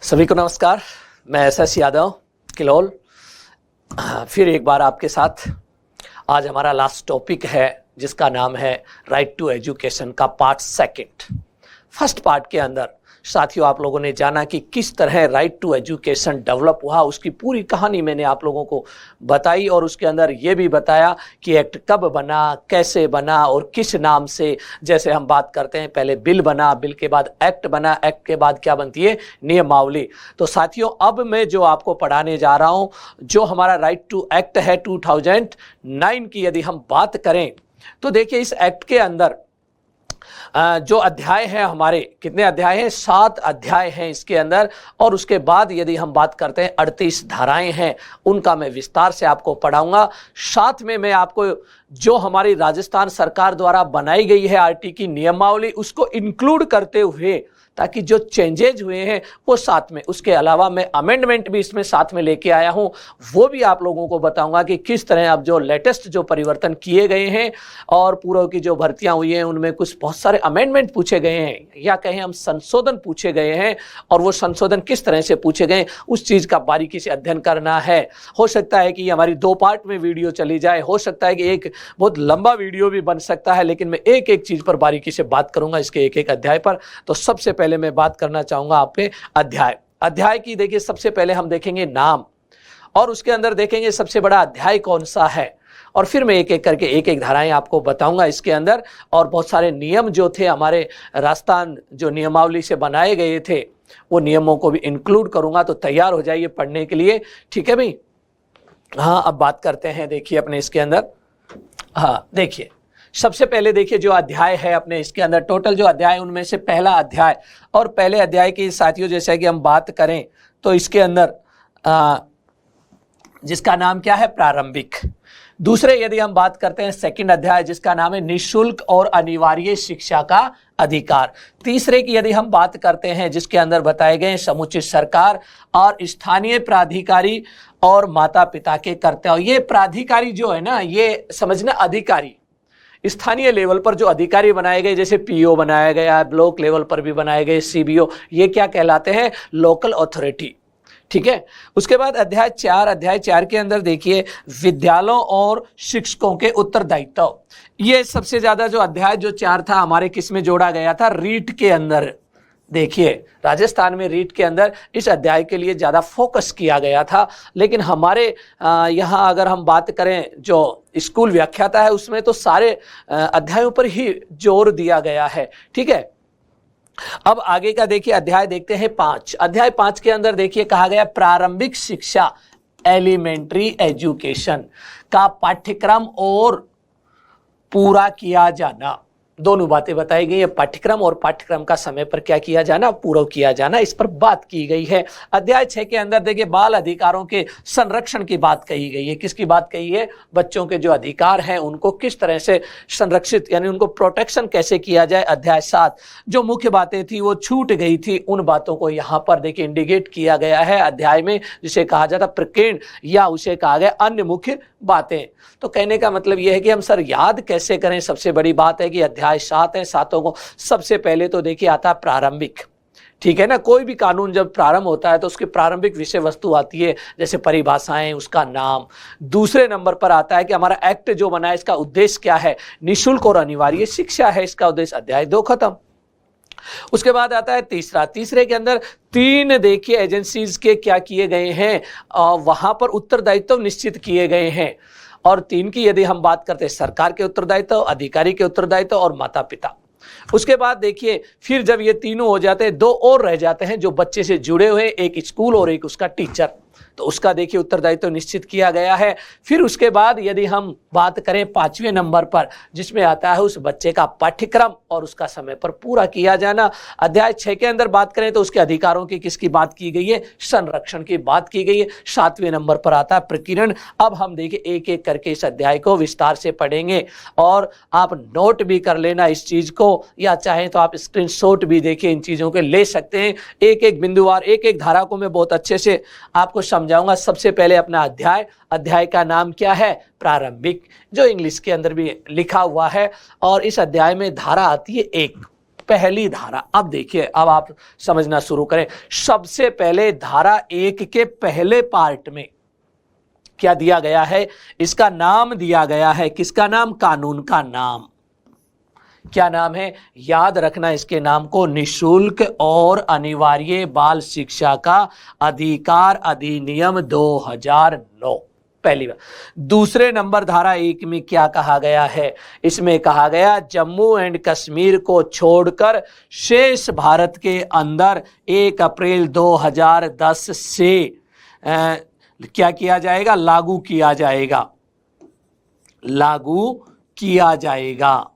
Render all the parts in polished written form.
सभी को नमस्कार। मैं एस यादव किलोल फिर एक बार आपके साथ। आज हमारा लास्ट टॉपिक है जिसका नाम है राइट टू एजुकेशन का पार्ट सेकंड। फर्स्ट पार्ट के अंदर साथियों आप लोगों ने जाना कि किस तरह राइट टू एजुकेशन डेवलप हुआ, उसकी पूरी कहानी मैंने आप लोगों को बताई और उसके अंदर ये भी बताया कि एक्ट कब बना, कैसे बना और किस नाम से। जैसे हम बात करते हैं पहले बिल बना, बिल के बाद एक्ट बना, एक्ट के बाद क्या बनती है, नियमावली। तो साथियों अब मैं जो आपको पढ़ाने जा रहा हूँ, जो हमारा राइट टू एक्ट है 2009 की यदि हम बात करें तो देखिए इस एक्ट के अंदर जो अध्याय है हमारे, कितने अध्याय हैं, 7 अध्याय हैं इसके अंदर। और उसके बाद यदि हम बात करते हैं 38 धाराएं हैं, उनका मैं विस्तार से आपको पढ़ाऊंगा। साथ में मैं आपको जो हमारी राजस्थान सरकार द्वारा बनाई गई है आरटी की नियमावली, उसको इंक्लूड करते हुए ताकि जो चेंजेज हुए हैं वो साथ में, उसके अलावा मैं अमेंडमेंट भी इसमें साथ में लेके आया हूं, वो भी आप लोगों को बताऊंगा कि किस तरह अब जो लेटेस्ट जो परिवर्तन किए गए हैं और पूर्व की जो भर्तियां हुई हैं उनमें कुछ बहुत सारे अमेंडमेंट पूछे गए हैं या कहें हम संशोधन पूछे गए हैं। और वो संशोधन किस तरह से पूछे गए उस चीज़ का बारीकी से अध्ययन करना है। हो सकता है कि हमारी 2 पार्ट में वीडियो चली जाए, हो सकता है कि एक बहुत लंबा वीडियो भी बन सकता है, लेकिन मैं एक एक चीज़ पर बारीकी से बात करूंगा इसके एक एक अध्याय पर। तो सबसे पहले मैं बात करना चाहूंगा आप पे अध्याय की। देखिए सबसे पहले हम देखेंगे नाम और उसके अंदर देखेंगे सबसे बड़ा अध्याय कौन सा है, और फिर मैं एक एक करके एक एक धाराएं आपको बताऊंगा इसके अंदर। और बहुत सारे नियम जो थे हमारे राजस्थान जो नियमावली से बनाए गए थे वो नियमों को भी इंक्लूड करूंगा। तो तैयार हो जाइए पढ़ने के लिए, ठीक है भाई। हाँ अब बात करते हैं, देखिए अपने इसके अंदर, हाँ देखिए सबसे पहले देखिए जो अध्याय है अपने इसके अंदर, टोटल जो अध्याय उनमें से पहला अध्याय, और पहले अध्याय की साथियों जैसे कि हम बात करें तो इसके अंदर जिसका नाम क्या है, प्रारंभिक। दूसरे यदि हम बात करते हैं सेकंड अध्याय जिसका नाम है निःशुल्क और अनिवार्य शिक्षा का अधिकार। तीसरे की यदि हम बात करते हैं जिसके अंदर बताए गए समुचित सरकार और स्थानीय प्राधिकारी और माता पिता के कर्तव्य। ये प्राधिकारी जो है ना, ये समझना अधिकारी, स्थानीय लेवल पर जो अधिकारी बनाए गए, जैसे पीओ बनाया गया, ब्लॉक लेवल पर भी बनाए गए सीबीओ, ये क्या कहलाते हैं, लोकल अथॉरिटी, ठीक है। उसके बाद अध्याय 4 के अंदर देखिए विद्यालयों और शिक्षकों के उत्तरदायित्व। ये सबसे ज्यादा जो अध्याय जो 4 था हमारे किस में जोड़ा गया था, रीट के अंदर। देखिए राजस्थान में रीट के अंदर इस अध्याय के लिए ज़्यादा फोकस किया गया था, लेकिन हमारे यहाँ अगर हम बात करें जो स्कूल व्याख्याता है उसमें तो सारे अध्यायों पर ही जोर दिया गया है, ठीक है। अब आगे का देखिए अध्याय देखते हैं 5। अध्याय 5 के अंदर देखिए कहा गया प्रारंभिक शिक्षा, एलिमेंट्री एजुकेशन का पाठ्यक्रम और पूरा किया जाना। दोनों बातें बताई गई है, पाठ्यक्रम और पाठ्यक्रम का समय पर क्या किया जाना, पूरा किया जाना, इस पर बात की गई है। अध्याय 6 के अंदर देखिए बाल अधिकारों के संरक्षण की बात कही गई है। किसकी बात कही है, बच्चों के जो अधिकार हैं उनको किस तरह से संरक्षित यानी उनको प्रोटेक्शन कैसे किया जाए। अध्याय 7 जो मुख्य बातें थी वो छूट गई थी, उन बातों को यहाँ पर देखिए इंडिकेट किया गया है अध्याय में, जिसे कहा जाता प्रकीर्ण या उसे कहा गया अन्य मुख्य बातें। तो कहने का मतलब यह है कि हम सर याद कैसे करें, सबसे बड़ी बात है कि अध्याय 7 है, 7 को सबसे पहले तो देखिए आता है प्रारंभिक, ठीक है ना। कोई भी कानून जब प्रारंभ होता है तो उसकी प्रारंभिक विषय वस्तु आती है, जैसे परिभाषाएं, उसका नाम। दूसरे नंबर पर आता है कि हमारा एक्ट जो बना है इसका उद्देश्य क्या है, निःशुल्क और अनिवार्य शिक्षा है इसका उद्देश्य। अध्याय 2 खत्म। उसके बाद आता है तीसरे के अंदर 3 देखिए एजेंसीज के क्या किए गए हैं, वहां पर उत्तरदायित्व निश्चित किए गए हैं। और 3 की यदि हम बात करते हैं सरकार के उत्तरदायित्व, अधिकारी के उत्तरदायित्व और माता पिता। उसके बाद देखिए फिर जब ये तीनों हो जाते हैं 2 और रह जाते हैं जो बच्चे से जुड़े हुए, एक स्कूल और एक उसका टीचर, तो उसका देखिए उत्तरदायित्व निश्चित किया गया है। फिर उसके बाद यदि हम बात करें 5वें नंबर पर जिसमें आता है उस बच्चे का पाठ्यक्रम और उसका समय पर पूरा किया जाना। अध्याय 6 के अंदर बात करें तो उसके अधिकारों की किसकी बात की गई है, संरक्षण की बात की गई है। 7वें नंबर पर आता है प्रकीर्ण। अब हम देखिए एक एक करके इस अध्याय को विस्तार से पढ़ेंगे और आप नोट भी कर लेना इस चीज को, या चाहें तो आप स्क्रीनशॉट भी देखिए इन चीजों के ले सकते हैं। एक एक बिंदुवार एक एक धारा को मैं बहुत अच्छे से आपको समझाऊंगा। सबसे पहले अपना अध्याय का नाम क्या है, प्रारंभिक, जो इंग्लिश के अंदर भी लिखा हुआ है। और इस अध्याय में धारा आती है 1, पहली धारा, अब देखिए, अब आप समझना शुरू करें। सबसे पहले धारा 1 के पहले पार्ट में क्या दिया गया है? इसका नाम दिया गया है, किसका नाम? कानून का नाम। क्या नाम है? याद रखना इसके नाम को, निशुल्क और अनिवार्य बाल शिक्षा का अधिकार अधिनियम 2009, पहली बार। दूसरे नंबर धारा 1 में क्या कहा गया है? इसमें कहा गया जम्मू एंड कश्मीर को छोड़कर शेष भारत के अंदर 1 अप्रैल 2010 से क्या किया जाएगा? लागू किया जाएगा, लागू किया जाएगा।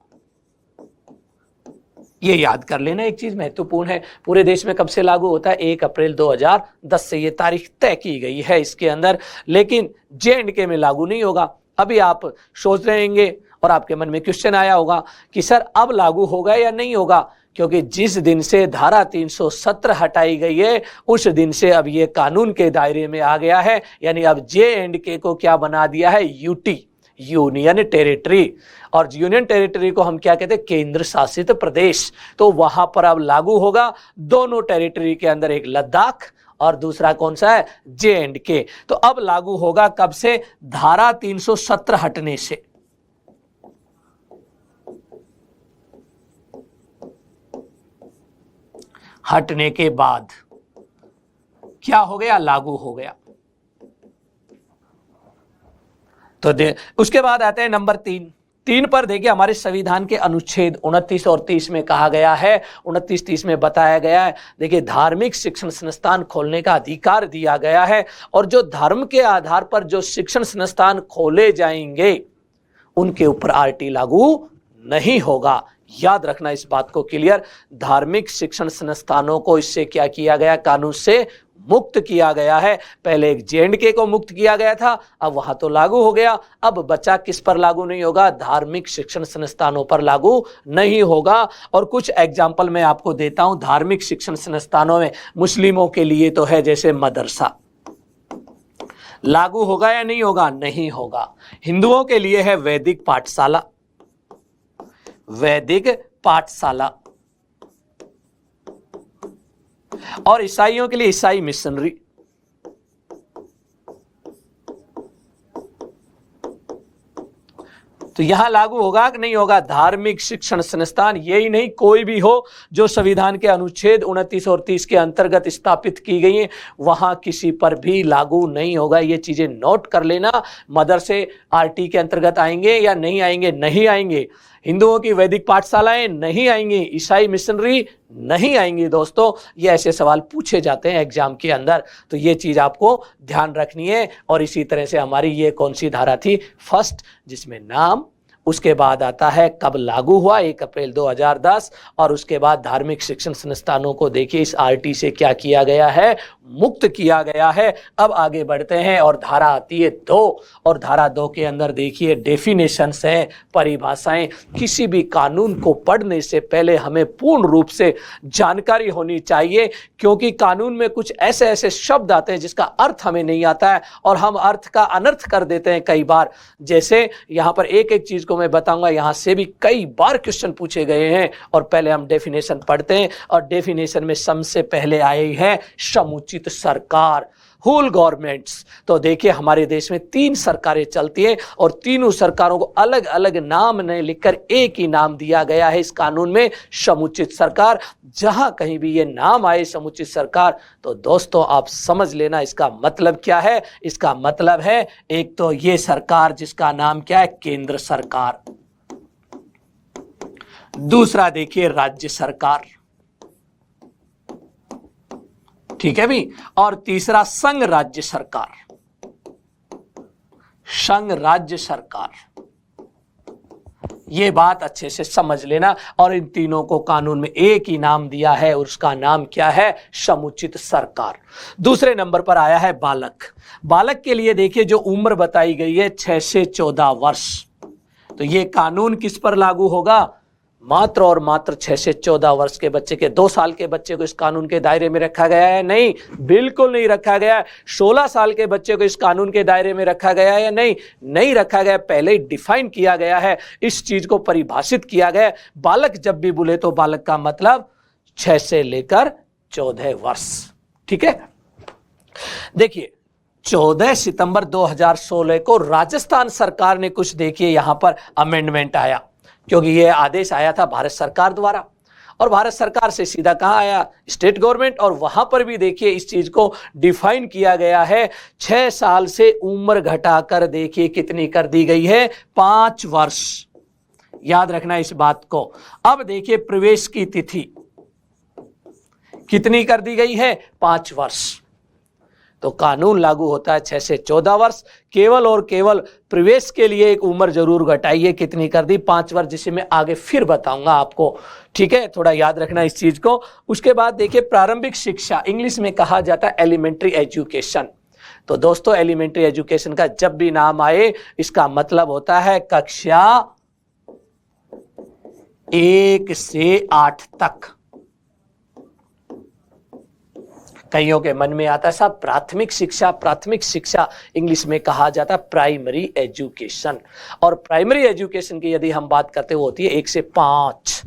ये याद कर लेना, एक चीज महत्वपूर्ण है। पूरे देश में कब से लागू होता है? 1 अप्रैल 2010 से, ये तारीख तय की गई है इसके अंदर। लेकिन J&K में लागू नहीं होगा। अभी आप सोच रहे होंगे और आपके मन में क्वेश्चन आया होगा कि सर अब लागू होगा या नहीं होगा, क्योंकि जिस दिन से धारा 317 हटाई गई है उस दिन से अब ये कानून के दायरे में आ गया है। यानी अब J&K को क्या बना दिया है? UT, union territory. और यूनियन टेरिटरी को हम क्या कहते हैं? केंद्र शासित प्रदेश। तो वहां पर अब लागू होगा दोनों टेरिटरी के अंदर, एक लद्दाख और दूसरा कौन सा है? J&K। तो अब लागू होगा कब से? धारा 317 हटने से। हटने के बाद क्या हो गया? लागू हो गया। तो उसके बाद आते हैं नंबर 3 पर। देखिए हमारे संविधान के अनुच्छेद 29 और 30 में कहा गया है, 29-30 में बताया गया है, देखिए धार्मिक शिक्षण संस्थान खोलने का अधिकार दिया गया है। और जो धर्म के आधार पर जो शिक्षण संस्थान खोले जाएंगे उनके ऊपर RT लागू नहीं होगा। याद रखना इस बात को क्लियर। धार्मिक शिक्षण संस्थानों को इससे क्या किया गया? कानून से मुक्त किया गया है। पहले एक J&K को मुक्त किया गया था, अब वहां तो लागू हो गया। अब बचा किस पर लागू नहीं होगा? धार्मिक शिक्षण संस्थानों पर लागू नहीं होगा। और कुछ एग्जाम्पल मैं आपको देता हूं धार्मिक शिक्षण संस्थानों में। मुस्लिमों के लिए तो है जैसे मदरसा, लागू होगा या नहीं होगा? नहीं होगा। हिंदुओं के लिए है वैदिक पाठशाला, वैदिक पाठशाला। और ईसाइयों के लिए ईसाई मिशनरी। तो यहां लागू होगा कि नहीं होगा? धार्मिक शिक्षण संस्थान, यही नहीं कोई भी हो जो संविधान के अनुच्छेद 29 और 30 के अंतर्गत स्थापित की गई है, वहां किसी पर भी लागू नहीं होगा। ये चीजें नोट कर लेना। मदरसे RT के अंतर्गत आएंगे या नहीं आएंगे? नहीं आएंगे। हिंदुओं की वैदिक पाठशालाएं नहीं आएंगी, ईसाई मिशनरी नहीं आएंगी। दोस्तों ये ऐसे सवाल पूछे जाते हैं एग्जाम के अंदर, तो ये चीज आपको ध्यान रखनी है। और इसी तरह से हमारी ये कौन सी धारा थी? फर्स्ट, जिसमें नाम, उसके बाद आता है कब लागू हुआ? 1 अप्रैल 2010। और उसके बाद धार्मिक शिक्षण संस्थानों को देखिए इस RT से क्या किया गया है? मुक्त किया गया है। अब आगे बढ़ते हैं और धारा आती है 2। और धारा 2 के अंदर देखिए डेफिनेशंस हैं, परिभाषाएं। किसी भी कानून को पढ़ने से पहले हमें पूर्ण रूप से जानकारी होनी चाहिए, क्योंकि कानून में कुछ ऐसे ऐसे शब्द आते हैं जिसका अर्थ हमें नहीं आता है और हम अर्थ का अनर्थ कर देते हैं कई बार। जैसे यहां पर एक एक चीज को मैं बताऊंगा, यहां से भी कई बार क्वेश्चन पूछे गए हैं। और पहले हम डेफिनेशन पढ़ते हैं। और डेफिनेशन में सबसे पहले आई है समुचित सरकार, होल गवर्नमेंट्स। तो देखिए हमारे देश में 3 सरकारें चलती हैं और तीनों सरकारों को अलग अलग नाम नहीं लिखकर एक ही नाम दिया गया है इस कानून में, समुचित सरकार। जहां कहीं भी ये नाम आए समुचित सरकार, तो दोस्तों आप समझ लेना इसका मतलब क्या है। इसका मतलब है एक तो ये सरकार जिसका नाम क्या है? केंद्र सरकार। दूसरा देखिए राज्य सरकार, ठीक है भी। और तीसरा संघ राज्य सरकार, संघ राज्य सरकार। ये बात अच्छे से समझ लेना। और इन तीनों को कानून में एक ही नाम दिया है और उसका नाम क्या है? समुचित सरकार। दूसरे नंबर पर आया है बालक। बालक के लिए देखिए जो उम्र बताई गई है 6 से 14 वर्ष। तो ये कानून किस पर लागू होगा? मात्र और मात्र 6 से 14 वर्ष के बच्चे के 2 साल के बच्चे को इस कानून के दायरे में रखा गया है? नहीं, बिल्कुल नहीं रखा गया। 16 साल के बच्चे को इस कानून के दायरे में रखा गया है या नहीं? नहीं रखा गया। पहले ही डिफाइन किया गया है, इस चीज को परिभाषित किया गया। बालक जब भी बोले तो बालक का मतलब 6 से लेकर 14 वर्ष। ठीक है, देखिए 14 सितंबर 2016 को राजस्थान सरकार ने कुछ देखिए यहां पर अमेंडमेंट आया, क्योंकि यह आदेश आया था भारत सरकार द्वारा, और भारत सरकार से सीधा कहां आया? State government. और वहां पर भी देखिए इस चीज को डिफाइन किया गया है। 6 साल से उम्र घटाकर देखिए कितनी कर दी गई है? 5 वर्ष। याद रखना इस बात को। अब देखिए प्रवेश की तिथि कितनी कर दी गई है? 5 वर्ष। तो कानून लागू होता है 6 से 14 वर्ष। केवल और केवल प्रवेश के लिए एक उम्र जरूर घटाइए, कितनी कर दी? 5 वर्ष, जिसे मैं आगे फिर बताऊंगा आपको। ठीक है, थोड़ा याद रखना इस चीज को। उसके बाद देखिए प्रारंभिक शिक्षा, इंग्लिश में कहा जाता है एलिमेंट्री एजुकेशन। तो दोस्तों एलिमेंट्री एजुकेशन का जब भी नाम आए इसका मतलब होता है कक्षा 1 से 8 तक। कईयों के मन में आता है साहब प्राथमिक शिक्षा, प्राथमिक शिक्षा इंग्लिश में कहा जाता है प्राइमरी एजुकेशन। और प्राइमरी एजुकेशन की यदि हम बात करते हैं वो होती है 1 से 5,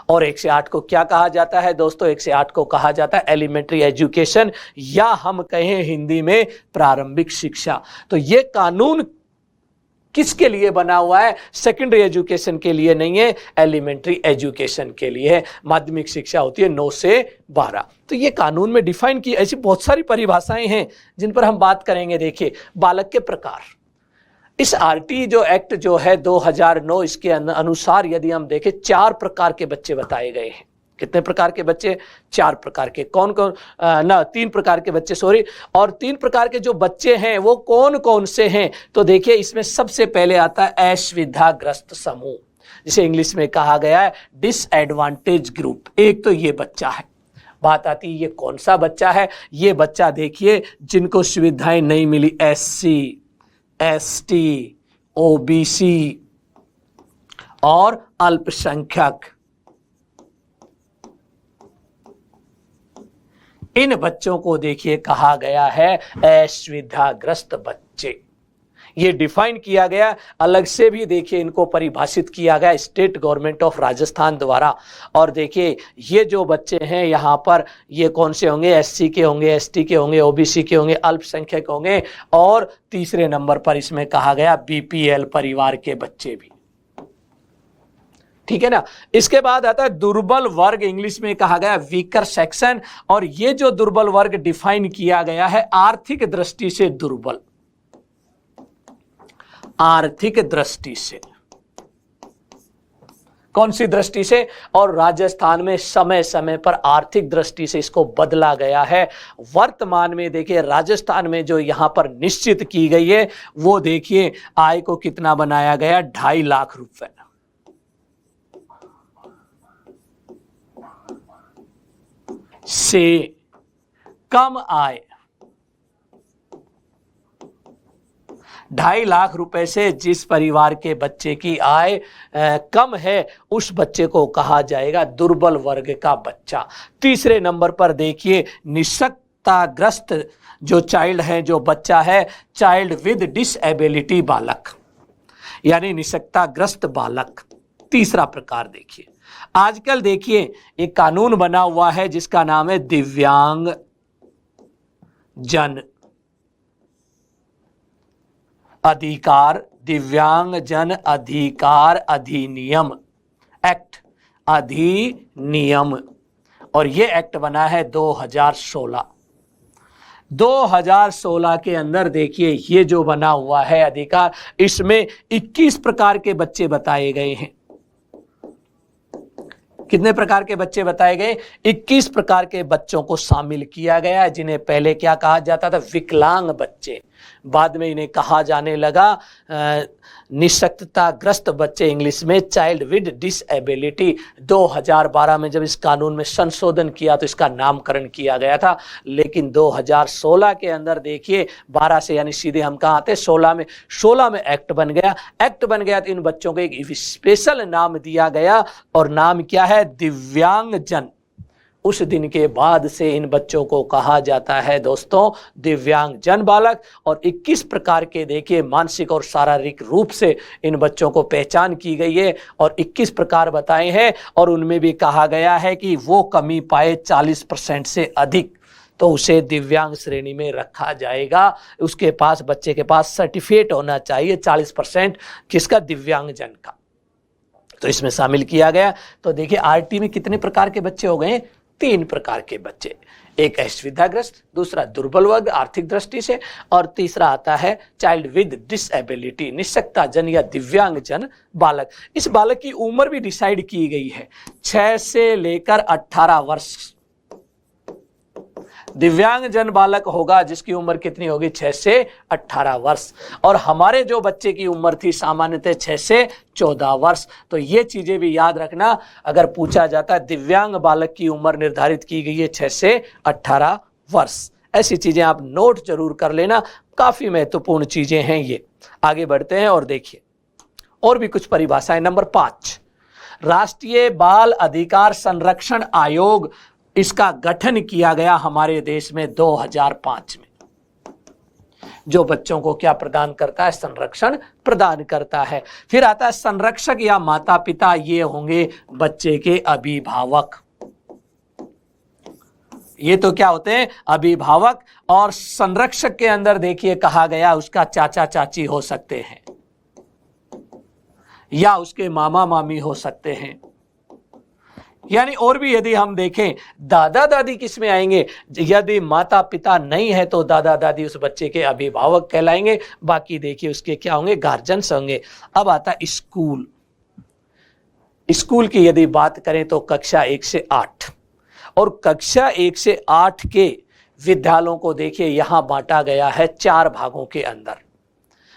और 1 से 8 को क्या कहा जाता है दोस्तों? 1 से 8 को कहा जाता है एलिमेंट्री एजुकेशन, या हम कहें हिंदी में प्रारंभिक शिक्षा। तो ये कानून किसके लिए बना हुआ है? सेकेंडरी एजुकेशन के लिए नहीं है, एलिमेंट्री एजुकेशन के लिए है। माध्यमिक शिक्षा होती है 9 से 12। तो ये कानून में डिफाइन की ऐसी बहुत सारी परिभाषाएं हैं जिन पर हम बात करेंगे। देखिए बालक के प्रकार, इस आरटी जो एक्ट जो है 2009, इसके अनुसार यदि हम देखें 4 प्रकार के बच्चे बताए गए हैं। कितने प्रकार के बच्चे? 4 प्रकार के। कौन कौन? 3 प्रकार के बच्चे, सॉरी। और 3 प्रकार के जो बच्चे हैं वो कौन कौन से हैं? तो देखिए इसमें सबसे पहले आता है असुविधाग्रस्त समूह, जिसे इंग्लिश में कहा गया है डिसएडवांटेज ग्रुप। एक तो ये बच्चा है। बात आती है ये कौन सा बच्चा है? ये बच्चा देखिए जिनको सुविधाएं नहीं मिली, SC, ST, OBC और अल्पसंख्यक, इन बच्चों को देखिए कहा गया है असुविधाग्रस्त बच्चे। ये डिफाइन किया गया, अलग से भी देखिए इनको परिभाषित किया गया स्टेट गवर्नमेंट ऑफ राजस्थान द्वारा। और देखिए ये जो बच्चे हैं यहाँ पर ये कौन से होंगे? SC के होंगे, ST के होंगे, OBC के होंगे, अल्पसंख्यक होंगे, और तीसरे नंबर पर इसमें कहा गया BPL परिवार के बच्चे भी। ठीक है ना। इसके बाद आता है दुर्बल वर्ग, इंग्लिश में कहा गया वीकर सेक्शन। और ये जो दुर्बल वर्ग डिफाइन किया गया है आर्थिक दृष्टि से दुर्बल, आर्थिक दृष्टि से। कौन सी दृष्टि से? और राजस्थान में समय समय पर आर्थिक दृष्टि से इसको बदला गया है। वर्तमान में देखिए राजस्थान में जो यहां पर निश्चित की गई है वो देखिए आय को कितना बनाया गया? 2.5 लाख रुपए। से कम आय, 2.5 लाख रुपए से जिस परिवार के बच्चे की आय कम है उस बच्चे को कहा जाएगा दुर्बल वर्ग का बच्चा। तीसरे नंबर पर देखिए निशक्तताग्रस्त जो चाइल्ड है, जो बच्चा है, चाइल्ड विद डिसएबिलिटी बालक, यानी निशक्तताग्रस्त बालक। तीसरा प्रकार देखिए आजकल देखिए एक कानून बना हुआ है जिसका नाम है दिव्यांग जन अधिकार, दिव्यांग जन अधिकार अधिनियम एक्ट, अधिनियम। और ये एक्ट बना है 2016। 2016 के अंदर देखिए ये जो बना हुआ है अधिकार, इसमें 21 प्रकार के बच्चे बताए गए हैं। कितने प्रकार के बच्चे बताए गए? 21 प्रकार के बच्चों को शामिल किया गया है, जिन्हें पहले क्या कहा जाता था? विकलांग बच्चे। बाद में इन्हें कहा जाने लगा निशक्तताग्रस्त बच्चे, इंग्लिश में चाइल्ड विद डिसएबिलिटी। 2012 में जब इस कानून में संशोधन किया तो इसका नामकरण किया गया था, लेकिन 2016 के अंदर देखिए 12 से यानी सीधे हम कहाँ आते 16 में एक्ट बन गया। एक्ट बन गया तो इन बच्चों को एक स्पेशल नाम दिया गया और नाम क्या है, दिव्यांगजन। उस दिन के बाद से इन बच्चों को कहा जाता है दोस्तों दिव्यांगजन बालक। और 21 प्रकार के देखिए मानसिक और शारीरिक रूप से इन बच्चों को पहचान की गई है और 21 प्रकार बताए हैं और उनमें भी कहा गया है कि वो कमी पाए 40% से अधिक तो उसे दिव्यांग श्रेणी में रखा जाएगा। उसके पास, बच्चे के पास सर्टिफिकेट होना चाहिए 40% किसका, दिव्यांगजन का, तो इसमें शामिल किया गया। तो देखिए आरटी में कितने प्रकार के बच्चे हो गए, 3 प्रकार के बच्चे, एक असुविधाग्रस्त, दूसरा दुर्बल वर्ग आर्थिक दृष्टि से, और तीसरा आता है चाइल्ड विद डिसएबिलिटी, निशक्तताजन या दिव्यांगजन बालक। इस बालक की उम्र भी डिसाइड की गई है 6 से लेकर 18 वर्ष। दिव्यांगजन बालक होगा जिसकी उम्र कितनी होगी, 6 से 18 वर्ष। और हमारे जो बच्चे की उम्र थी सामान्यतः 6 से 14 वर्ष। तो ये चीजें भी याद रखना, अगर पूछा जाता है दिव्यांग बालक की उम्र निर्धारित की गई है 6 से 18 वर्ष। ऐसी चीजें आप नोट जरूर कर लेना, काफी महत्वपूर्ण चीजें हैं ये। आगे बढ़ते हैं और देखिए और भी कुछ परिभाषाएं। नंबर 5, राष्ट्रीय बाल अधिकार संरक्षण आयोग, इसका गठन किया गया हमारे देश में 2005 में, जो बच्चों को क्या प्रदान करता है, संरक्षण प्रदान करता है। फिर आता है संरक्षक या माता पिता, ये होंगे बच्चे के अभिभावक। ये तो क्या होते हैं, अभिभावक। और संरक्षक के अंदर देखिए कहा गया उसका चाचा चाची हो सकते हैं या उसके मामा मामी हो सकते हैं, यानी और भी यदि हम देखें दादा दादी किस में आएंगे, यदि माता पिता नहीं है तो दादा दादी उस बच्चे के अभिभावक कहलाएंगे, बाकी देखिए उसके क्या होंगे, गार्जियंस होंगे। अब आता है स्कूल। स्कूल की यदि बात करें तो कक्षा 1 से 8 और कक्षा 1 से 8 के विद्यालयों को देखिए यहां बांटा गया है 4 भागों के अंदर।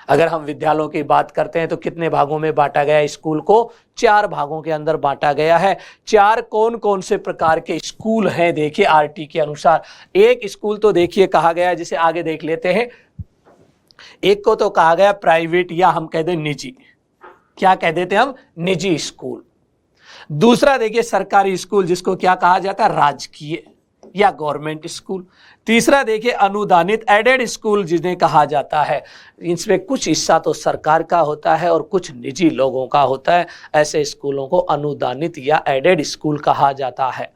अगर हम विद्यालयों की बात करते हैं तो कितने भागों में बांटा गया है, स्कूल को 4 भागों के अंदर बांटा गया है। 4 कौन कौन से प्रकार के स्कूल हैं देखिए आरटी के अनुसार। एक स्कूल तो देखिए कहा गया है, जिसे आगे देख लेते हैं। एक को तो कहा गया प्राइवेट या हम कह दें निजी, क्या कह देते हैं हम, निजी स्कूल। दूसरा देखिए सरकारी स्कूल, जिसको क्या कहा जाता है, राजकीय या गवर्नमेंट स्कूल। तीसरा देखिए अनुदानित एडेड स्कूल जिन्हें कहा जाता है, इसमें कुछ हिस्सा तो सरकार का होता है और कुछ निजी लोगों का होता है। ऐसे स्कूलों को अनुदानित या एडेड स्कूल कहा जाता है,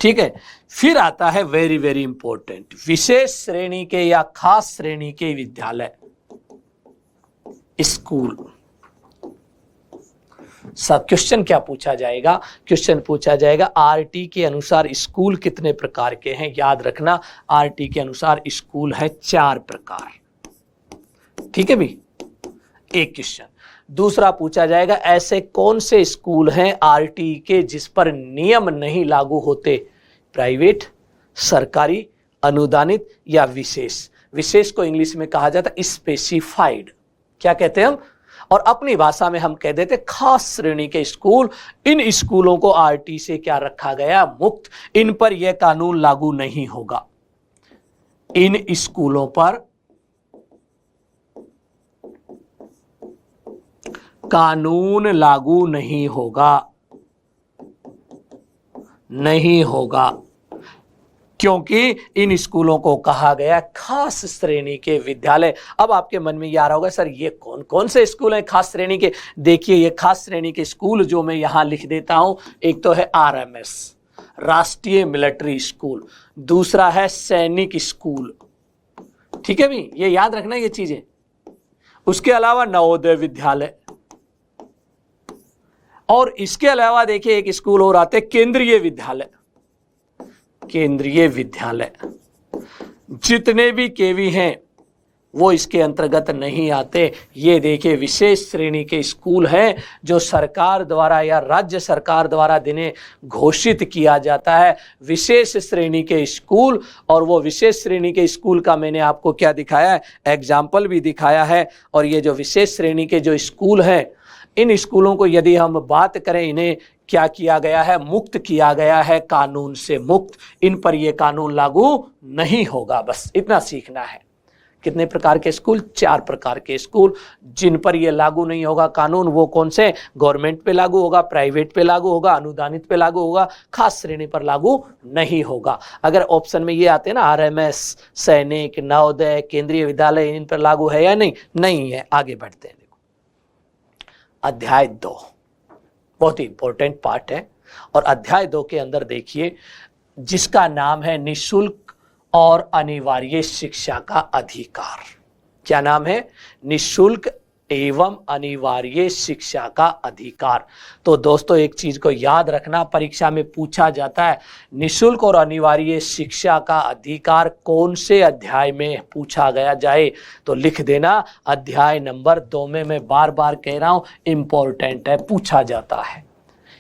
ठीक है। फिर आता है वेरी वेरी इंपॉर्टेंट, विशेष श्रेणी के या खास श्रेणी के विद्यालय स्कूल। सब क्वेश्चन क्या पूछा जाएगा, क्वेश्चन पूछा जाएगा आरटी के अनुसार स्कूल कितने प्रकार के हैं। याद रखना आरटी के अनुसार स्कूल है 4 प्रकार, ठीक है भी, एक क्वेश्चन। दूसरा पूछा जाएगा ऐसे कौन से स्कूल हैं आरटी के जिस पर नियम नहीं लागू होते, प्राइवेट, सरकारी, अनुदानित या विशेष। विशेष को इंग्लिश में कहा जाता है स्पेसिफाइड, क्या कहते हैं हम, और अपनी भाषा में हम कह देते खास श्रेणी के स्कूल। इन स्कूलों को आरटी से क्या रखा गया, मुक्त। इन पर यह कानून लागू नहीं होगा, इन स्कूलों पर कानून लागू नहीं होगा, नहीं होगा, क्योंकि इन स्कूलों को कहा गया खास श्रेणी के विद्यालय। अब आपके मन में ये आ रहा होगा सर ये कौन कौन से स्कूल हैं खास श्रेणी के। देखिए ये खास श्रेणी के स्कूल जो मैं यहां लिख देता हूं, एक तो है आरएमएस, राष्ट्रीय मिलिट्री स्कूल, दूसरा है सैनिक स्कूल, ठीक है भी, ये याद रखना ये चीजें। उसके अलावा नवोदय विद्यालय, और इसके अलावा देखिए एक स्कूल और आते केंद्रीय विद्यालय। केंद्रीय विद्यालय जितने भी केवी हैं वो इसके अंतर्गत नहीं आते। ये देखिए विशेष श्रेणी के स्कूल हैं जो सरकार द्वारा या राज्य सरकार द्वारा जिन्हें घोषित किया जाता है विशेष श्रेणी के स्कूल। और वो विशेष श्रेणी के स्कूल का मैंने आपको क्या दिखाया है, एग्जाम्पल भी दिखाया है। और ये जो विशेष श्रेणी के जो स्कूल हैं, इन स्कूलों को यदि हम बात करें, इन्हें क्या किया गया है, मुक्त किया गया है, कानून से मुक्त। इन पर यह कानून लागू नहीं होगा, बस इतना सीखना है। कितने प्रकार के स्कूल? 4 प्रकार के स्कूल जिन पर यह लागू नहीं होगा कानून। वो कौन से? गवर्नमेंट पे लागू होगा, प्राइवेट पे लागू होगा, अनुदानित पे लागू होगा, खास श्रेणी पर लागू नहीं होगा। अगर ऑप्शन में ये आते हैं ना, आरएमएस, सैनिक, नवोदय, केंद्रीय विद्यालय, इन पर लागू है या नहीं? नहीं है। आगे बढ़ते हैं। देखो अध्याय 2 बहुत ही इंपॉर्टेंट पार्ट है। और अध्याय 2 के अंदर देखिए जिसका नाम है निःशुल्क और अनिवार्य शिक्षा का अधिकार। क्या नाम है? निःशुल्क एवं अनिवार्य शिक्षा का अधिकार। तो दोस्तों एक चीज को याद रखना, परीक्षा में पूछा जाता है निःशुल्क और अनिवार्य शिक्षा का अधिकार कौन से अध्याय में पूछा गया जाए, तो लिख देना अध्याय नंबर 2 में। मैं बार बार कह रहा हूं इंपॉर्टेंट है, पूछा जाता है,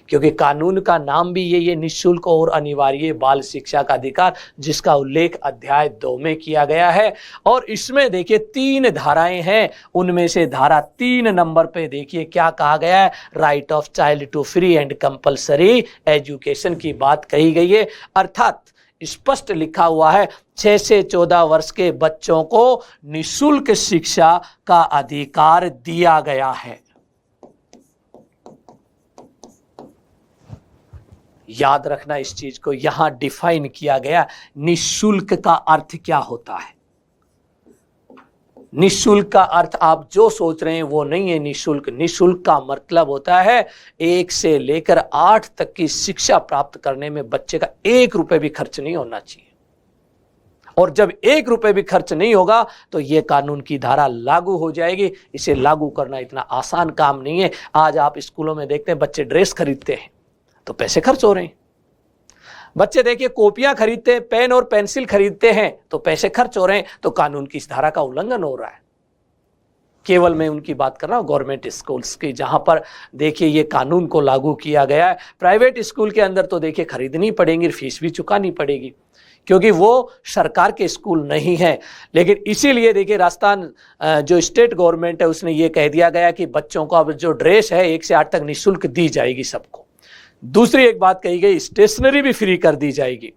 क्योंकि कानून का नाम भी ये निःशुल्क और अनिवार्य बाल शिक्षा का अधिकार, जिसका उल्लेख अध्याय 2 में किया गया है। और इसमें देखिए 3 धाराएं हैं, उनमें से धारा 3 नंबर पे देखिए क्या कहा गया है, right of child to free and compulsory education की बात कही गई है। अर्थात स्पष्ट लिखा हुआ है 6 से 14 वर्ष के बच्चों को निःशुल्क शिक्षा का अधिकार दिया गया है। याद रखना इस चीज को, यहां डिफाइन किया गया निःशुल्क का अर्थ क्या होता है। निःशुल्क का अर्थ आप जो सोच रहे हैं वो नहीं है निःशुल्क। निःशुल्क का मतलब होता है 1 से लेकर 8 तक की शिक्षा प्राप्त करने में बच्चे का 1 रुपए भी खर्च नहीं होना चाहिए। और जब 1 रुपए भी खर्च नहीं होगा तो यह कानून की धारा लागू हो जाएगी। इसे लागू करना इतना आसान काम नहीं है। आज आप स्कूलों में देखते हैं बच्चे ड्रेस खरीदते हैं तो पैसे खर्च हो रहे हैं। बच्चे देखिए कॉपियां खरीदते हैं, पेन और पेंसिल खरीदते हैं तो पैसे खर्च हो रहे हैं। तो कानून की इस धारा का उल्लंघन हो रहा है। केवल मैं उनकी बात कर रहा हूं गवर्नमेंट स्कूल्स की, जहां पर देखिए ये कानून को लागू किया गया है। प्राइवेट स्कूल के अंदर तो देखिए खरीदनी पड़ेगी, फीस भी चुकानी पड़ेगी, क्योंकि वो सरकार के स्कूल नहीं है। लेकिन इसीलिए देखिए राजस्थान जो स्टेट गवर्नमेंट है उसने ये कह दिया गया कि बच्चों को अब जो ड्रेस है 1 से 8 तक निःशुल्क दी जाएगी सबको। दूसरी एक बात कही गई, स्टेशनरी भी फ्री कर दी जाएगी।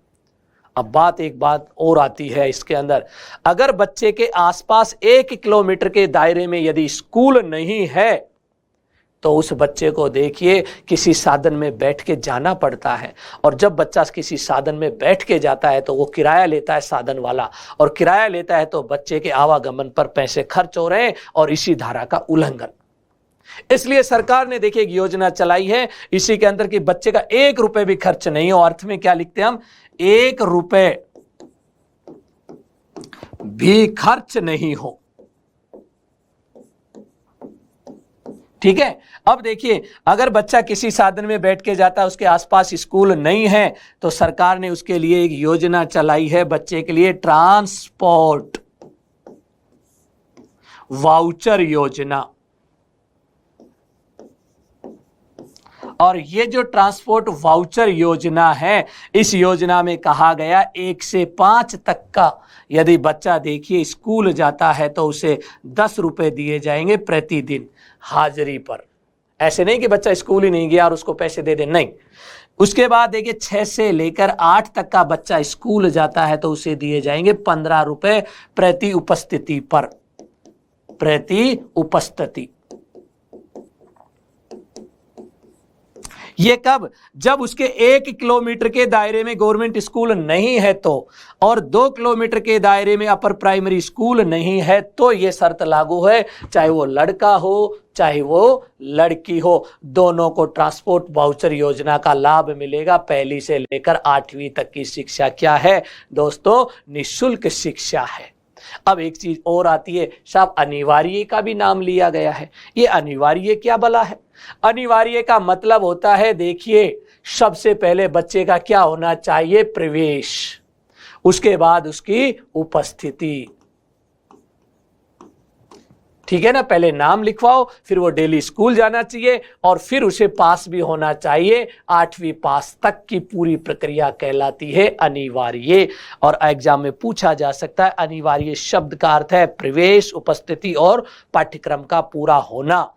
अब एक बात और आती है इसके अंदर, अगर बच्चे के आसपास 1 किलोमीटर के दायरे में यदि स्कूल नहीं है तो उस बच्चे को देखिए किसी साधन में बैठ के जाना पड़ता है। और जब बच्चा किसी साधन में बैठ के जाता है तो वो किराया लेता है साधन वाला, और किराया लेता है तो बच्चे के आवागमन पर पैसे खर्च हो रहे हैं और इसी धारा का उल्लंघन। इसलिए सरकार ने देखिए एक योजना चलाई है इसी के अंदर कि बच्चे का 1 रुपए भी खर्च नहीं हो। अर्थ में क्या लिखते हैं हम, 1 रुपए भी खर्च नहीं हो। ठीक है। अब देखिए अगर बच्चा किसी साधन में बैठ के जाता है, उसके आसपास स्कूल नहीं है, तो सरकार ने उसके लिए एक योजना चलाई है बच्चे के लिए, ट्रांसपोर्ट वाउचर योजना। और ये जो ट्रांसपोर्ट वाउचर योजना है, इस योजना में कहा गया 1 से 5 तक का यदि बच्चा देखिए स्कूल जाता है तो उसे 10 रुपए दिए जाएंगे प्रतिदिन हाजिरी पर। ऐसे नहीं कि बच्चा स्कूल ही नहीं गया और उसको पैसे दे दे, नहीं। उसके बाद देखिए 6 से लेकर 8 तक का बच्चा स्कूल जाता है तो उसे दिए जाएंगे 15 रुपए प्रति उपस्थिति पर, प्रति उपस्थिति। ये कब? जब उसके 1 किलोमीटर के दायरे में गवर्नमेंट स्कूल नहीं है तो, और 2 किलोमीटर के दायरे में अपर प्राइमरी स्कूल नहीं है तो ये शर्त लागू है। चाहे वो लड़का हो चाहे वो लड़की हो, दोनों को ट्रांसपोर्ट वाउचर योजना का लाभ मिलेगा। 1ली से लेकर 8वीं तक की शिक्षा क्या है दोस्तों? निःशुल्क शिक्षा है। अब एक चीज और आती है साहब, अनिवार्य का भी नाम लिया गया है। ये अनिवार्य क्या भला है? अनिवार्य का मतलब होता है देखिए सबसे पहले बच्चे का क्या होना चाहिए? प्रवेश, उसके बाद उसकी उपस्थिति, ठीक है ना। पहले नाम लिखवाओ, फिर वो डेली स्कूल जाना चाहिए और फिर उसे पास भी होना चाहिए। 8वीं पास तक की पूरी प्रक्रिया कहलाती है अनिवार्य। और एग्जाम में पूछा जा सकता है अनिवार्य शब्द का अर्थ है प्रवेश, उपस्थिति और पाठ्यक्रम का पूरा होना,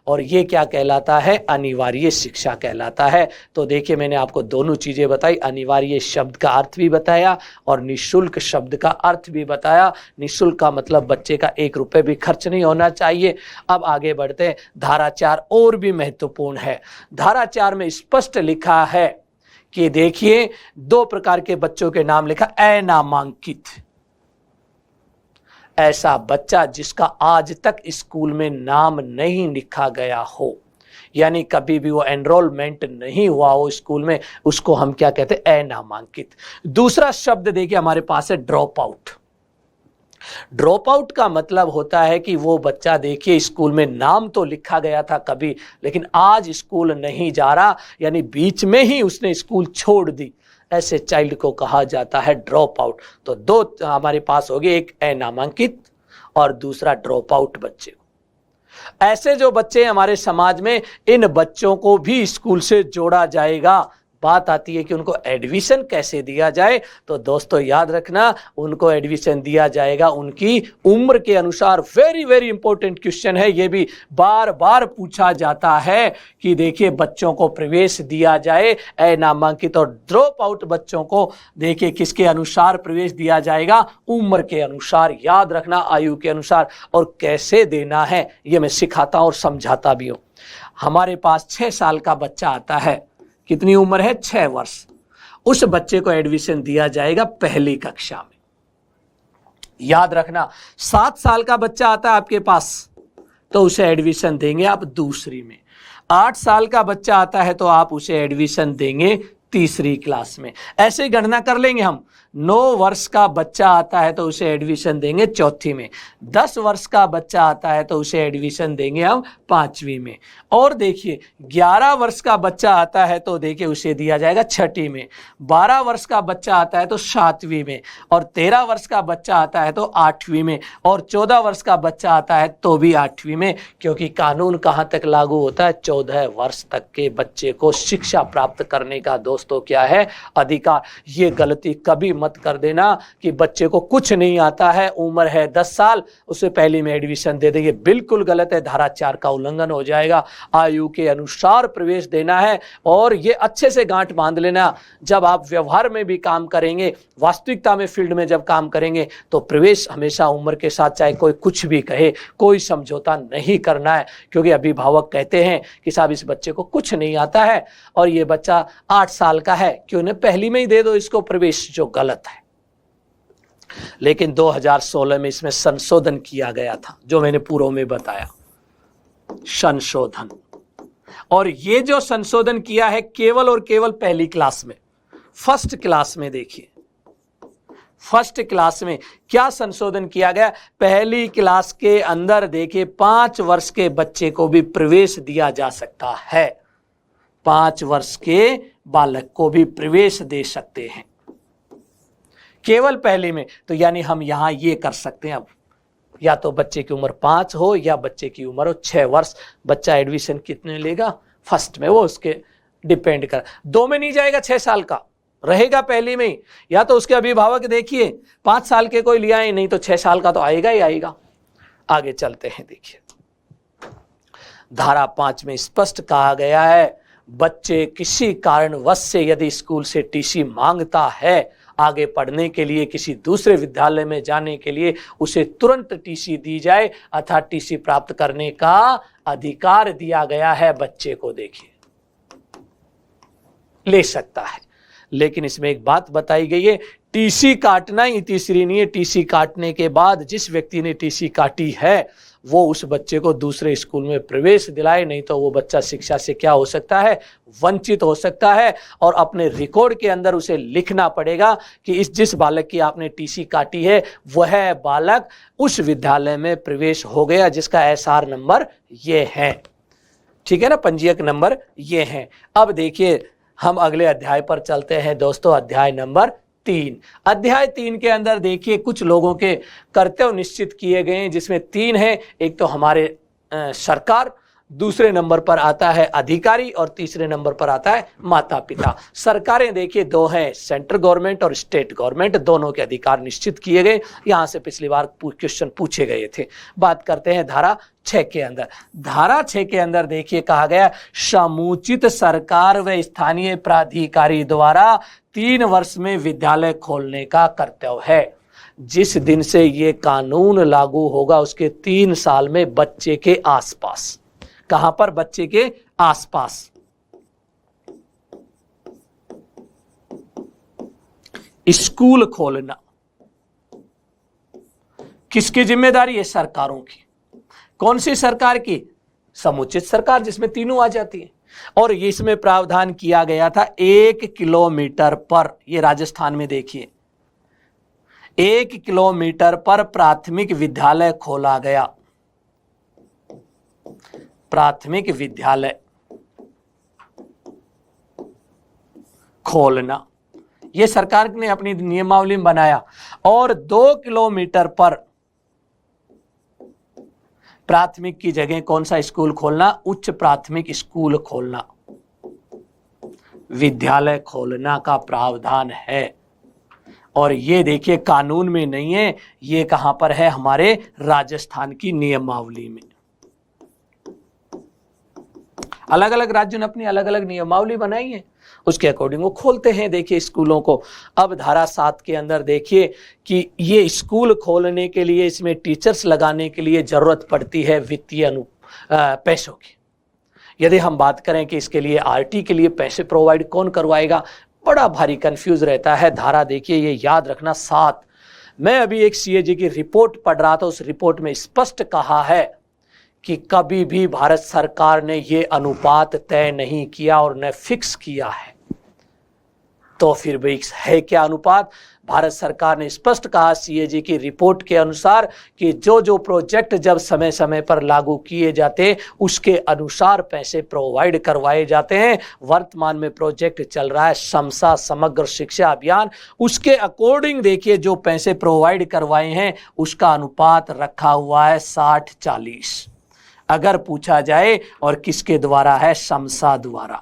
और ये क्या कहलाता है, अनिवार्य शिक्षा कहलाता है। तो देखिए मैंने आपको दोनों चीजें बताई, अनिवार्य शब्द का अर्थ भी बताया और निःशुल्क शब्द का अर्थ भी बताया। निःशुल्क का मतलब बच्चे का 1 रुपए भी खर्च नहीं होना चाहिए। अब आगे बढ़ते हैं। धारा 4 और भी महत्वपूर्ण है। धारा 4 में स्पष्ट लिखा है कि देखिए 2 प्रकार के बच्चों के नाम लिखा, अनामांकित, ऐसा बच्चा जिसका आज तक स्कूल में नाम नहीं लिखा गया हो, यानी कभी भी वो एनरोलमेंट नहीं हुआ हो स्कूल में, उसको हम क्या कहते हैं, अनामांकित। दूसरा शब्द देखिए हमारे पास है ड्रॉप आउट। ड्रॉप आउट का मतलब होता है कि वो बच्चा देखिए स्कूल में नाम तो लिखा गया था कभी, लेकिन आज स्कूल नहीं जा रहा, यानी बीच में ही उसने स्कूल छोड़ दी, ऐसे चाइल्ड को कहा जाता है ड्रॉप आउट। तो 2 हमारे पास हो गए, एक अनामांकित और दूसरा ड्रॉप आउट बच्चे। ऐसे जो बच्चे हमारे समाज में, इन बच्चों को भी स्कूल से जोड़ा जाएगा। बात आती है कि उनको एडमिशन कैसे दिया जाए, तो दोस्तों याद रखना, उनको एडमिशन दिया जाएगा उनकी उम्र के अनुसार। वेरी वेरी इंपॉर्टेंट क्वेश्चन है, ये भी बार बार पूछा जाता है कि देखिए बच्चों को प्रवेश दिया जाए, अनामांकित और ड्रॉप आउट बच्चों को देखिए किसके अनुसार प्रवेश दिया जाएगा, उम्र के अनुसार। याद रखना, आयु के अनुसार। और कैसे देना है ये मैं सिखाता और समझाता भी हूं। हमारे पास 6 साल का बच्चा आता है, कितनी उम्र है, 6 वर्ष। उस बच्चे को एडमिशन दिया जाएगा पहली कक्षा में। याद रखना, 7 साल का बच्चा आता है आपके पास, तो उसे एडमिशन देंगे आप दूसरी में। 8 साल का बच्चा आता है तो आप उसे एडमिशन देंगे तीसरी क्लास में। ऐसे गणना कर लेंगे हम। 9 वर्ष का बच्चा आता है तो उसे एडमिशन देंगे चौथी में। 10 वर्ष का बच्चा आता है तो उसे एडमिशन देंगे हम 5वीं में। और देखिए 11 वर्ष का बच्चा आता है तो देखिए उसे दिया जाएगा 6ठी में। 12 वर्ष का बच्चा आता है तो 7वीं में। और 13 वर्ष का बच्चा आता है तो 8वीं में। और 14 वर्ष का बच्चा आता है तो भी 8वीं में, क्योंकि कानून कहाँ तक लागू होता है, 14 वर्ष तक के बच्चे को शिक्षा प्राप्त करने का दोस्तों क्या है, अधिकार। ये गलती कभी मत कर देना कि बच्चे को कुछ नहीं आता है, उम्र है 10 साल, उसे पहली में एडमिशन दे देंगे, बिल्कुल गलत है। धारा 4 का उल्लंघन हो जाएगा। आयु के अनुसार प्रवेश देना है। और ये अच्छे से गांठ बांध लेना, जब आप व्यवहार में भी काम करेंगे, वास्तविकता में फील्ड में जब काम करेंगे, तो प्रवेश हमेशा उम्र के साथ, चाहे कोई कुछ भी कहे, कोई समझौता नहीं करना है। क्योंकि अभिभावक कहते हैं कि साहब इस बच्चे को कुछ नहीं आता है और ये बच्चा 8 साल का है, क्यों न पहली में ही दे दो इसको प्रवेश, जो गलत है। लेकिन 2016 में इसमें संशोधन किया गया था, जो मैंने पूर्व में बताया, संशोधन। और ये जो संशोधन किया है केवल और केवल पहली क्लास में, फर्स्ट क्लास में। देखिए फर्स्ट क्लास में क्या संशोधन किया गया, पहली क्लास के अंदर देखिए 5 वर्ष के बच्चे को भी प्रवेश दिया जा सकता है। 5 वर्ष के बालक को भी प्रवेश दे सकते हैं केवल पहले में। तो यानी हम यहां ये कर सकते हैं, अब या तो बच्चे की उम्र 5 हो या बच्चे की उम्र हो 6 वर्ष। बच्चा एडमिशन कितने लेगा, फर्स्ट में, वो उसके डिपेंड कर। 2 में नहीं जाएगा, 6 साल का रहेगा पहली में ही। या तो उसके अभिभावक देखिए 5 साल के कोई लिया ही नहीं, तो 6 साल का तो आएगा ही आएगा। आगे चलते हैं। देखिए धारा 5 में स्पष्ट कहा गया है, बच्चे किसी कारणवश से यदि स्कूल से टीसी मांगता है आगे पढ़ने के लिए, किसी दूसरे विद्यालय में जाने के लिए, उसे तुरंत टीसी दी जाए, अर्थात टीसी प्राप्त करने का अधिकार दिया गया है बच्चे को। देखिए ले सकता है, लेकिन इसमें एक बात बताई गई है, टीसी काटना ही तीसरी नहीं है। टीसी काटने के बाद जिस व्यक्ति ने टीसी काटी है वो उस बच्चे को दूसरे स्कूल में प्रवेश दिलाए, नहीं तो वो बच्चा शिक्षा से क्या हो सकता है, वंचित हो सकता है। और अपने रिकॉर्ड के अंदर उसे लिखना पड़ेगा कि इस जिस बालक की आपने टीसी काटी है वह बालक उस विद्यालय में प्रवेश हो गया जिसका एसआर नंबर ये है। ठीक है ना, पंजीयक नंबर ये है। अब देखिए हम अगले अध्याय पर चलते हैं दोस्तों, अध्याय नंबर 3। अध्याय 3 के अंदर देखिए कुछ लोगों के कर्तव्य निश्चित किए गए हैं, जिसमें 3 है। एक तो हमारे सरकार, दूसरे नंबर पर आता है अधिकारी और तीसरे नंबर पर आता है माता पिता। सरकारें देखिए 2 हैं, सेंट्रल गवर्नमेंट और स्टेट गवर्नमेंट, दोनों के अधिकार निश्चित किए गए। यहां से पिछली बार क्वेश्चन पूछे गए थे। बात करते हैं धारा 6 के अंदर। धारा 6 के अंदर देखिए कहा गया समुचित सरकार व स्थानीय प्राधिकारी द्वारा 3 वर्ष में विद्यालय खोलने का कर्तव्य है। जिस दिन से ये कानून लागू होगा उसके 3 साल में बच्चे के आसपास, कहां पर? बच्चे के आसपास स्कूल खोलना किसकी जिम्मेदारी है? सरकारों की। कौन सी सरकार की? समुचित सरकार, जिसमें तीनों आ जाती है। और इसमें प्रावधान किया गया था 1 किलोमीटर पर, ये राजस्थान में देखिए 1 किलोमीटर पर प्राथमिक विद्यालय खोला गया। प्राथमिक विद्यालय खोलना यह सरकार ने अपनी नियमावली में बनाया। और 2 किलोमीटर पर प्राथमिक की जगह कौन सा स्कूल खोलना? उच्च प्राथमिक स्कूल खोलना, विद्यालय खोलना का प्रावधान है। और ये देखिए कानून में नहीं है, ये कहां पर है? हमारे राजस्थान की नियमावली में। अलग अलग राज्यों ने अपनी अलग अलग नियमावली बनाई है, उसके अकॉर्डिंग वो खोलते हैं देखिए स्कूलों को। अब धारा 7 के अंदर देखिए कि ये स्कूल खोलने के लिए, इसमें टीचर्स लगाने के लिए जरूरत पड़ती है वित्तीय पैसों की। यदि हम बात करें कि इसके लिए आरटी के लिए पैसे प्रोवाइड कौन करवाएगा, बड़ा भारी कंफ्यूज रहता है। धारा देखिए ये याद रखना 7। मैं अभी एक सीएजी की रिपोर्ट पढ़ रहा था, उस रिपोर्ट में स्पष्ट कहा है कि कभी भी भारत सरकार ने ये अनुपात तय नहीं किया और न फिक्स किया है। तो फिर भी है क्या अनुपात? भारत सरकार ने स्पष्ट कहा सीएजी की रिपोर्ट के अनुसार कि जो जो प्रोजेक्ट जब समय समय पर लागू किए जाते उसके अनुसार पैसे प्रोवाइड करवाए जाते हैं। वर्तमान में प्रोजेक्ट चल रहा है समसा समग्र शिक्षा अभियान, उसके अकॉर्डिंग देखिए जो पैसे प्रोवाइड करवाए हैं उसका अनुपात रखा हुआ है 60-40। अगर पूछा जाए और किसके द्वारा है? समसा द्वारा।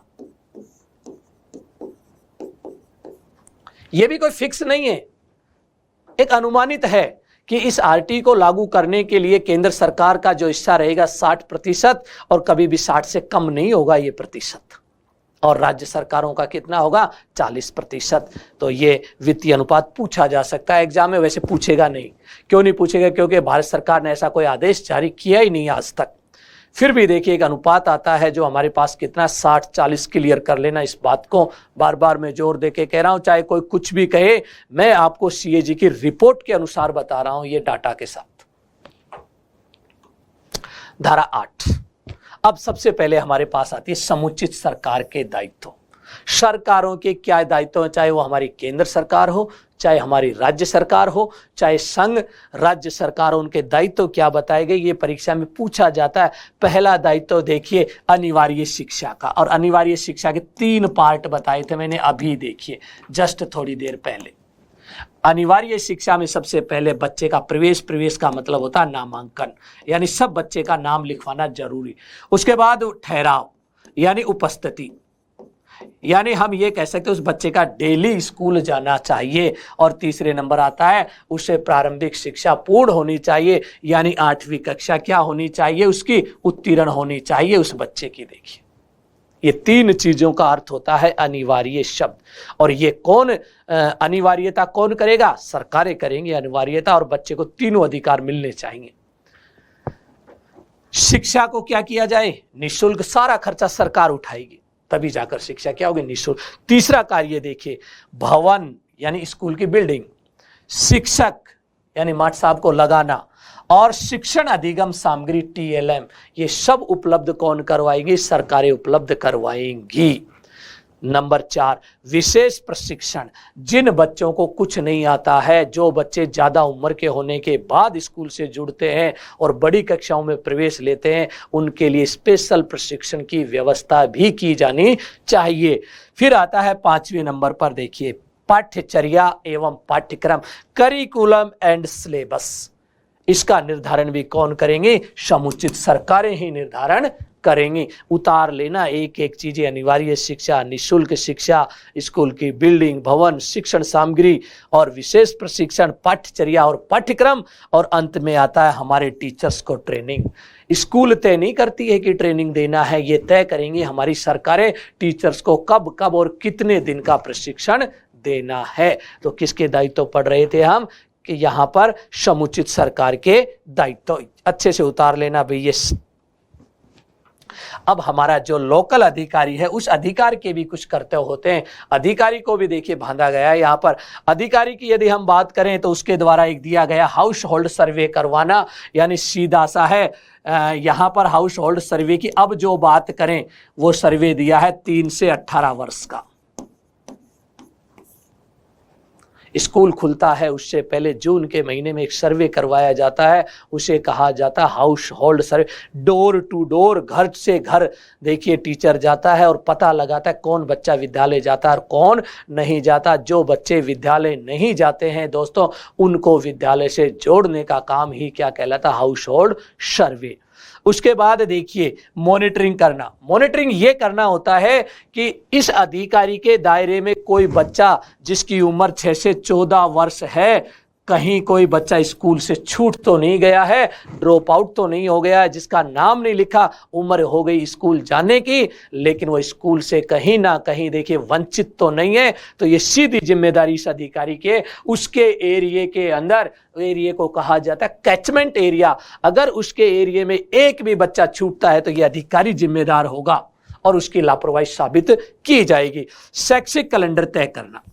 यह भी कोई फिक्स नहीं है, एक अनुमानित है कि इस आरटी को लागू करने के लिए केंद्र सरकार का जो हिस्सा रहेगा 60% और कभी भी 60 से कम नहीं होगा ये प्रतिशत, और राज्य सरकारों का कितना होगा? 40%। तो ये वित्तीय अनुपात पूछा जा सकता है एग्जाम में, वैसे पूछेगा नहीं। क्यों नहीं पूछेगा? क्योंकि भारत सरकार ने ऐसा कोई आदेश जारी किया ही नहीं आज तक। फिर भी देखिए एक अनुपात आता है जो हमारे पास कितना 60-40। क्लियर कर लेना इस बात को, बार बार मैं जोर देके कह रहा हूं, चाहे कोई कुछ भी कहे, मैं आपको सीएजी की रिपोर्ट के अनुसार बता रहा हूं ये डाटा के साथ। धारा 8। अब सबसे पहले हमारे पास आती है समुचित सरकार के दायित्व। सरकारों के क्या दायित्व है, चाहे वो हमारी केंद्र सरकार हो, चाहे हमारी राज्य सरकार हो, चाहे संघ राज्य सरकार, उनके दायित्व क्या बताए गए ये परीक्षा में पूछा जाता है। पहला दायित्व देखिए अनिवार्य शिक्षा का, और अनिवार्य शिक्षा के 3 पार्ट बताए थे मैंने अभी, देखिए जस्ट थोड़ी देर पहले। अनिवार्य शिक्षा में सबसे पहले बच्चे का प्रवेश का मतलब होता है नामांकन, यानी सब बच्चे का नाम लिखवाना जरूरी। उसके बाद ठहराव यानी उपस्थिति, यानी हम ये कह सकते हैं उस बच्चे का डेली स्कूल जाना चाहिए। और तीसरे नंबर आता है उसे प्रारंभिक शिक्षा पूर्ण होनी चाहिए, यानी 8वीं कक्षा क्या होनी चाहिए? उसकी उत्तीर्ण होनी चाहिए उस बच्चे की। देखिए ये 3 चीजों का अर्थ होता है अनिवार्य शब्द। और ये कौन अनिवार्यता कौन करेगा? सरकारें करेंगी अनिवार्यता, और बच्चे को तीनों अधिकार मिलने चाहिए। शिक्षा को क्या किया जाए? निःशुल्क, सारा खर्चा सरकार उठाएगी, तभी जाकर शिक्षा क्या होगी? निःशुल्क। तीसरा कार्य देखिए भवन यानी स्कूल की बिल्डिंग, शिक्षक यानी मास्टर साहब को लगाना, और शिक्षण अधिगम सामग्री TLM, ये सब उपलब्ध कौन करवाएंगी? सरकारें उपलब्ध करवाएंगी। नंबर 4 विशेष प्रशिक्षण। जिन बच्चों को कुछ नहीं आता है, जो बच्चे ज़्यादा उम्र के होने के बाद स्कूल से जुड़ते हैं और बड़ी कक्षाओं में प्रवेश लेते हैं, उनके लिए स्पेशल प्रशिक्षण की व्यवस्था भी की जानी चाहिए। फिर आता है 5वें नंबर पर देखिए पाठ्यचर्या एवं पाठ्यक्रम, करिकुलम एंड सिलेबस, इसका निर्धारण भी कौन करेंगे? समुचित सरकारें ही निर्धारण करेंगी। उतार लेना एक एक चीजें, अनिवार्य शिक्षा, निःशुल्क शिक्षा, स्कूल की बिल्डिंग, भवन, शिक्षण सामग्री और विशेष प्रशिक्षण, पाठ्यचर्या और पाठ्यक्रम, और अंत में आता है हमारे टीचर्स को ट्रेनिंग। स्कूल तय नहीं करती है कि ट्रेनिंग देना है, ये तय करेंगी हमारी सरकारें टीचर्स को कब कब और कितने दिन का प्रशिक्षण देना है। तो किसके दायित्व पढ़ रहे थे हम कि यहाँ पर समुचित सरकार के दायित्व, अच्छे से उतार लेना भैया। अब हमारा जो लोकल अधिकारी है उस अधिकारी के भी कुछ कर्तव्य होते हैं, अधिकारी को भी देखिए बांधा गया है। यहाँ पर अधिकारी की यदि हम बात करें तो उसके द्वारा एक दिया गया हाउस होल्ड सर्वे करवाना, यानी सीधा सा है यहाँ पर हाउस होल्ड सर्वे की। अब जो बात करें वो सर्वे दिया है 3 से 18 वर्ष का। स्कूल खुलता है उससे पहले जून के महीने में एक सर्वे करवाया जाता है, उसे कहा जाता है household survey. Door to door, घर से घर देखिए टीचर जाता है और पता लगाता है कौन बच्चा विद्यालय जाता है और कौन नहीं जाता। जो बच्चे विद्यालय नहीं जाते हैं दोस्तों, उनको विद्यालय से जोड़ने का काम ही क्या कहलाता है? हाउस होल्ड सर्वे। उसके बाद देखिए मॉनिटरिंग करना। मॉनिटरिंग ये करना होता है कि इस अधिकारी के दायरे में कोई बच्चा जिसकी उम्र 6 से 14 वर्ष है, कहीं कोई बच्चा स्कूल से छूट तो नहीं गया है, ड्रॉप आउट तो नहीं हो गया है, जिसका नाम नहीं लिखा, उम्र हो गई स्कूल जाने की, लेकिन वो स्कूल से कहीं ना कहीं देखिए वंचित तो नहीं है। तो ये सीधी जिम्मेदारी इस अधिकारी के, उसके एरिया के अंदर, एरिया को कहा जाता है कैचमेंट एरिया। अगर उसके एरिया में एक भी बच्चा छूटता है तो ये अधिकारी जिम्मेदार होगा और उसकी लापरवाही साबित की जाएगी। शैक्षिक कैलेंडर तय करना,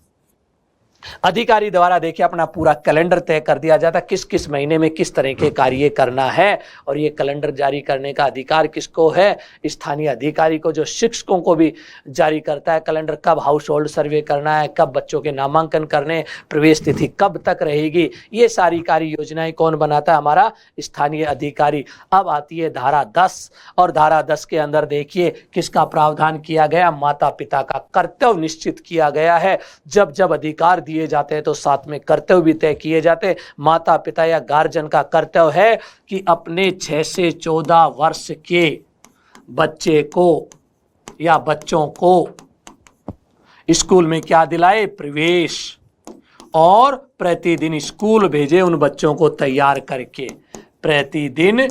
अधिकारी द्वारा देखिए अपना पूरा कैलेंडर तय कर दिया जाता है, किस किस महीने में किस तरह के कार्य करना है, और ये कैलेंडर जारी करने का अधिकार किसको है? स्थानीय अधिकारी को, जो शिक्षकों को भी जारी करता है कैलेंडर। कब हाउस होल्ड सर्वे करना है, कब बच्चों के नामांकन करने, प्रवेश तिथि कब तक रहेगी, ये सारी कार्य योजनाएं कौन बनाता है? हमारा स्थानीय अधिकारी। अब आती है धारा 10, और धारा 10 के अंदर देखिए किसका प्रावधान किया गया? माता पिता का कर्तव्य निश्चित किया गया है। जब जब अधिकार दिए जाते हैं तो साथ में कर्तव्य भी तय किए जाते हैं। माता पिता या गार्जियन का कर्तव्य है कि अपने 6 से 14 वर्ष के बच्चे को या बच्चों को स्कूल में क्या दिलाए? प्रवेश, और प्रतिदिन स्कूल भेजे उन बच्चों को तैयार करके, प्रतिदिन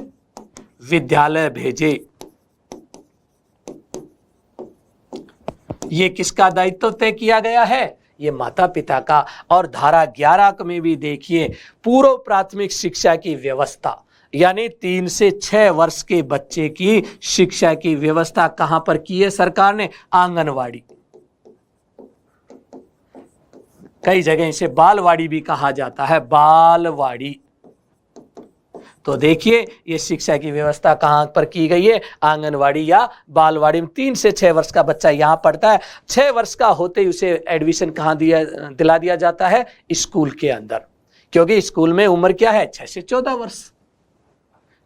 विद्यालय भेजे। ये किसका दायित्व तय किया गया है? ये माता पिता का। और धारा 11 में भी देखिए पूर्व प्राथमिक शिक्षा की व्यवस्था, यानी 3 से 6 वर्ष के बच्चे की शिक्षा की व्यवस्था कहां पर की है सरकार ने? आंगनवाड़ी। कई जगह इसे बालवाड़ी भी कहा जाता है, बालवाड़ी। तो देखिए ये शिक्षा की व्यवस्था कहां पर की गई है? आंगनवाड़ी या बालवाड़ी में। 3 से 6 वर्ष का बच्चा यहां पढ़ता है। 6 वर्ष का होते ही उसे एडमिशन कहां दिला दिया जाता है? स्कूल के अंदर, क्योंकि स्कूल में उम्र क्या है? 6 से 14 वर्ष।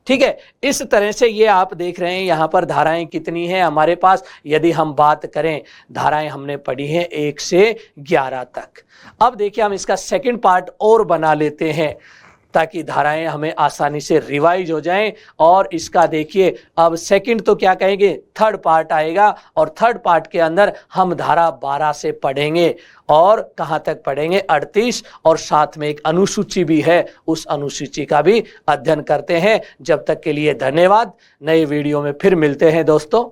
ठीक है, इस तरह से ये आप देख रहे हैं यहाँ पर धाराएं कितनी हैं हमारे पास। यदि हम बात करें, धाराएं हमने पढ़ी हैं 1 से 11 तक। अब देखिए हम इसका सेकंड पार्ट और बना लेते हैं ताकि धाराएं हमें आसानी से रिवाइज हो जाएं। और इसका देखिए अब सेकंड तो क्या कहेंगे, थर्ड पार्ट आएगा, और थर्ड पार्ट के अंदर हम धारा 12 से पढ़ेंगे और कहां तक पढ़ेंगे? 38, और साथ में एक अनुसूची भी है, उस अनुसूची का भी अध्ययन करते हैं। जब तक के लिए धन्यवाद। नए वीडियो में फिर मिलते हैं दोस्तों।